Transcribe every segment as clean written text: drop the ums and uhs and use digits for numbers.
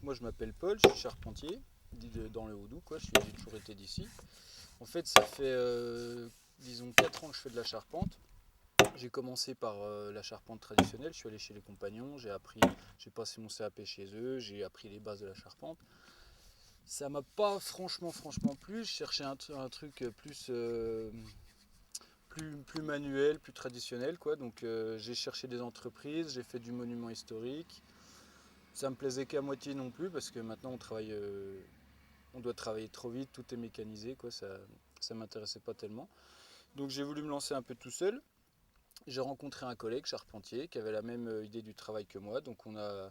moi je m'appelle Paul, je suis charpentier dans le Haut-Doubs, quoi. J'ai toujours été d'ici. En fait, ça fait disons 4 ans que je fais de la charpente. J'ai commencé par la charpente traditionnelle, je suis allé chez les compagnons, j'ai passé mon CAP chez eux, j'ai appris les bases de la charpente. Ça m'a pas franchement plu, je cherchais un truc plus manuel, plus traditionnel, quoi. Donc j'ai cherché des entreprises, j'ai fait du monument historique. Ça me plaisait qu'à moitié non plus parce que maintenant on doit travailler trop vite, tout est mécanisé, quoi. Ça m'intéressait pas tellement. Donc j'ai voulu me lancer un peu tout seul. J'ai rencontré un collègue charpentier qui avait la même idée du travail que moi, donc on a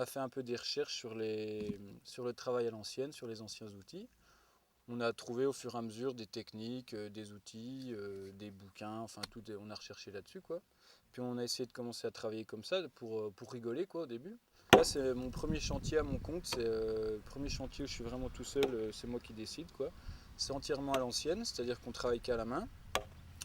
fait un peu des recherches sur le travail à l'ancienne, sur les anciens outils. On a trouvé au fur et à mesure des techniques, des outils, des bouquins, enfin tout, on a recherché là-dessus, quoi. Puis on a essayé de commencer à travailler comme ça pour rigoler, quoi, au début. Là, c'est mon premier chantier à mon compte, c'est le premier chantier où je suis vraiment tout seul, c'est moi qui décide, quoi. C'est entièrement à l'ancienne, c'est-à-dire qu'on travaille qu'à la main,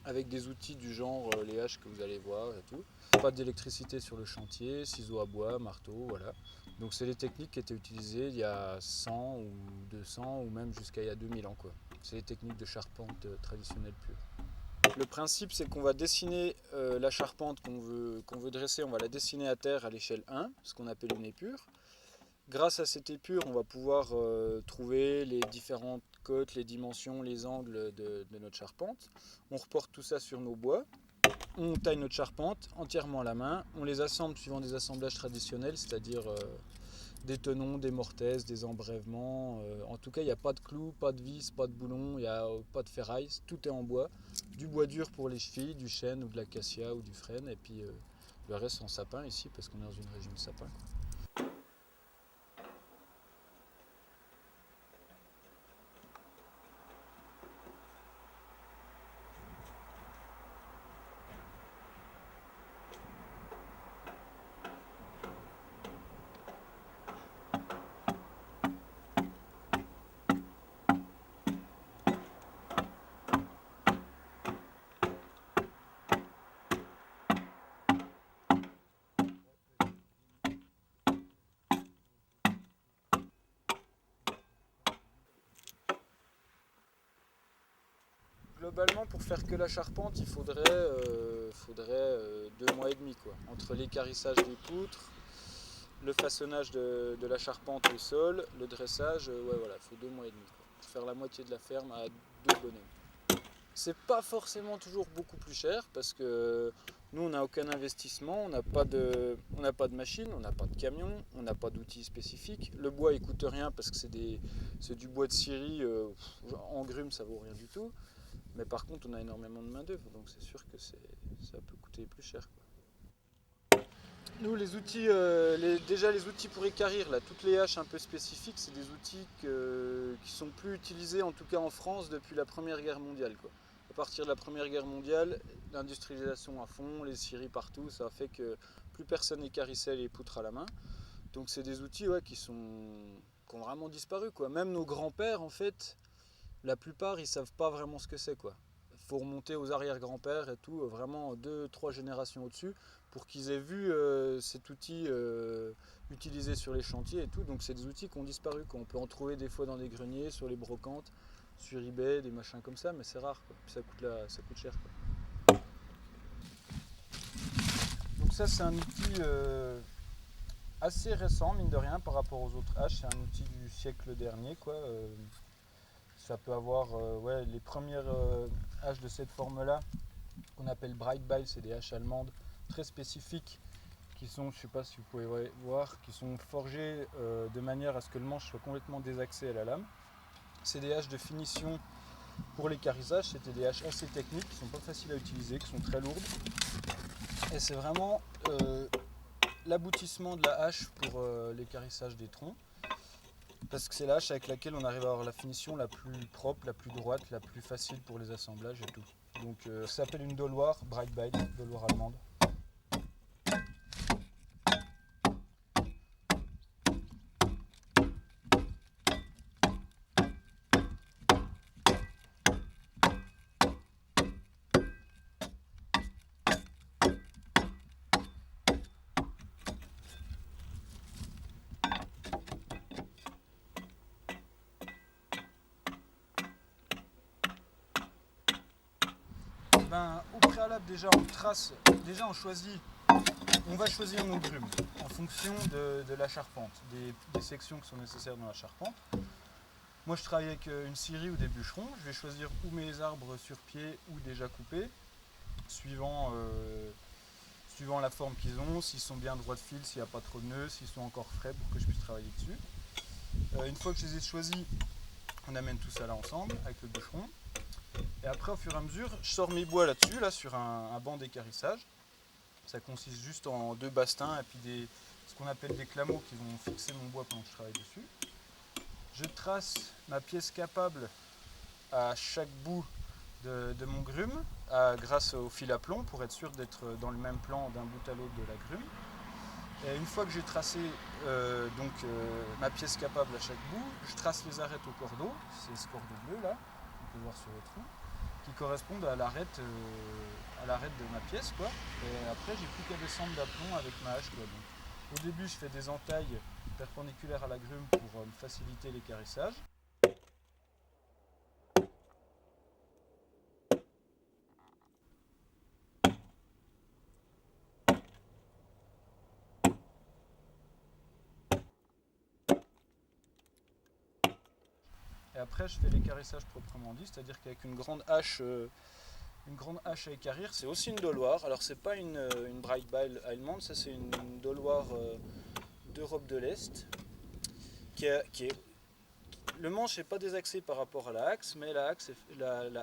avec des outils du genre les haches que vous allez voir et tout. Pas d'électricité sur le chantier, ciseaux à bois, marteau, voilà. Donc c'est les techniques qui étaient utilisées il y a 100 ou 200 ou même jusqu'à il y a 2000 ans, quoi. C'est les techniques de charpente traditionnelle pure. Le principe, c'est qu'on va dessiner la charpente qu'on veut dresser, on va la dessiner à terre à l'échelle 1, ce qu'on appelle une épure. Grâce à cette épure, on va pouvoir trouver les différentes côtes, les dimensions, les angles de notre charpente. On reporte tout ça sur nos bois. On taille notre charpente entièrement à la main. On les assemble suivant des assemblages traditionnels, c'est-à-dire des tenons, des mortaises, des embrèvements. En tout cas, il n'y a pas de clous, pas de vis, pas de boulons, il n'y a pas de ferraille. Tout est en bois. Du bois dur pour les chevilles, du chêne ou de l'acacia ou du frêne. Et puis le reste en sapin ici, parce qu'on est dans une région de sapin. Globalement, pour faire que la charpente, il faudrait 2 mois et demi, quoi. Entre l'équarrissage des poutres, le façonnage de la charpente au sol, le dressage, ouais, voilà, il faut 2 mois et demi, quoi. Pour faire la moitié de la ferme à 2 bonhommes. C'est pas forcément toujours beaucoup plus cher parce que nous, on n'a aucun investissement, on n'a pas de machine, on n'a pas de camion, on n'a pas d'outils spécifiques. Le bois, il coûte rien parce que c'est du bois de scierie, en grume, ça vaut rien du tout. Mais par contre, on a énormément de main-d'œuvre, donc c'est sûr que ça peut coûter plus cher, quoi. Nous, les outils, déjà les outils pour équarrir, là, toutes les haches un peu spécifiques, c'est des outils qui sont plus utilisés, en tout cas en France, depuis la Première Guerre mondiale, quoi. À partir de la Première Guerre mondiale, l'industrialisation à fond, les scieries partout, ça a fait que plus personne équarrissait les poutres à la main. Donc c'est des outils, ouais, qui ont vraiment disparu, quoi. Même nos grands-pères, en fait, la plupart, ils savent pas vraiment ce que c'est, quoi. Il faut remonter aux arrière-grands-pères et tout, vraiment 2, 3 générations au-dessus, pour qu'ils aient vu cet outil utilisé sur les chantiers et tout. Donc c'est des outils qui ont disparu, quoi. On peut en trouver des fois dans des greniers, sur les brocantes, sur eBay, des machins comme ça, mais c'est rare, quoi. Puis ça coûte cher, quoi. Donc ça, c'est un outil assez récent, mine de rien, par rapport aux autres haches. C'est un outil du siècle dernier, quoi. Ça peut avoir ouais, les premières haches de cette forme-là, qu'on appelle Breitbeil, c'est des haches allemandes très spécifiques qui sont, je ne sais pas si vous pouvez voir, qui sont forgées de manière à ce que le manche soit complètement désaxé à la lame. C'est des haches de finition pour l'équarrissage, c'était des haches assez techniques, qui ne sont pas faciles à utiliser, qui sont très lourdes. Et c'est vraiment l'aboutissement de la hache pour l'équarrissage des troncs. Parce que c'est la hache avec laquelle on arrive à avoir la finition la plus propre, la plus droite, la plus facile pour les assemblages et tout. Donc ça s'appelle une Doloir Breitbeil, Doloir allemande. ben, au préalable déjà on trace, déjà on va choisir nos grumes en fonction de la charpente, des sections qui sont nécessaires dans la charpente. Moi je travaille avec une scierie ou des bûcherons, je vais choisir ou mes arbres sur pied ou déjà coupés, suivant, suivant la forme qu'ils ont, s'ils sont bien droits de fil, s'il n'y a pas trop de nœuds, s'ils sont encore frais pour que je puisse travailler dessus. Une fois que je les ai choisis, on amène tout ça là ensemble avec le bûcheron. Et après, au fur et à mesure, je sors mes bois là-dessus, là, sur un banc d'équarrissage. Ça consiste juste en 2 bastings et puis ce qu'on appelle des clameaux qui vont fixer mon bois pendant que je travaille dessus. Je trace ma pièce capable à chaque bout de mon grume grâce au fil à plomb pour être sûr d'être dans le même plan d'un bout à l'autre de la grume. Et une fois que j'ai tracé ma pièce capable à chaque bout, je trace les arêtes au cordeau, c'est ce cordeau bleu là, on peut voir sur le trou, qui correspondent à l'arête de ma pièce quoi. Et après j'ai plus qu'à descendre d'aplomb avec ma hache quoi. Donc, au début je fais des entailles perpendiculaires à la grume pour me faciliter l'équarrissage. Et après je fais l'équarrissage proprement dit, c'est-à-dire qu'avec une grande hache à équarrir, c'est aussi une doloire. Alors c'est pas une Breitbeil allemande, ça c'est une doloire d'Europe de l'Est qui est le manche n'est pas désaxé par rapport à la axe, mais la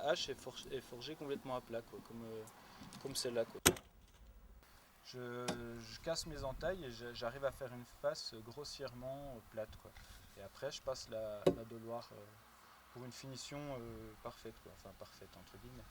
hache est forgée complètement à plat, quoi, comme celle-là. Quoi. Je casse mes entailles et j'arrive à faire une face grossièrement plate. Quoi. Et après, je passe la doloire pour une finition parfaite, quoi. Enfin parfaite entre guillemets.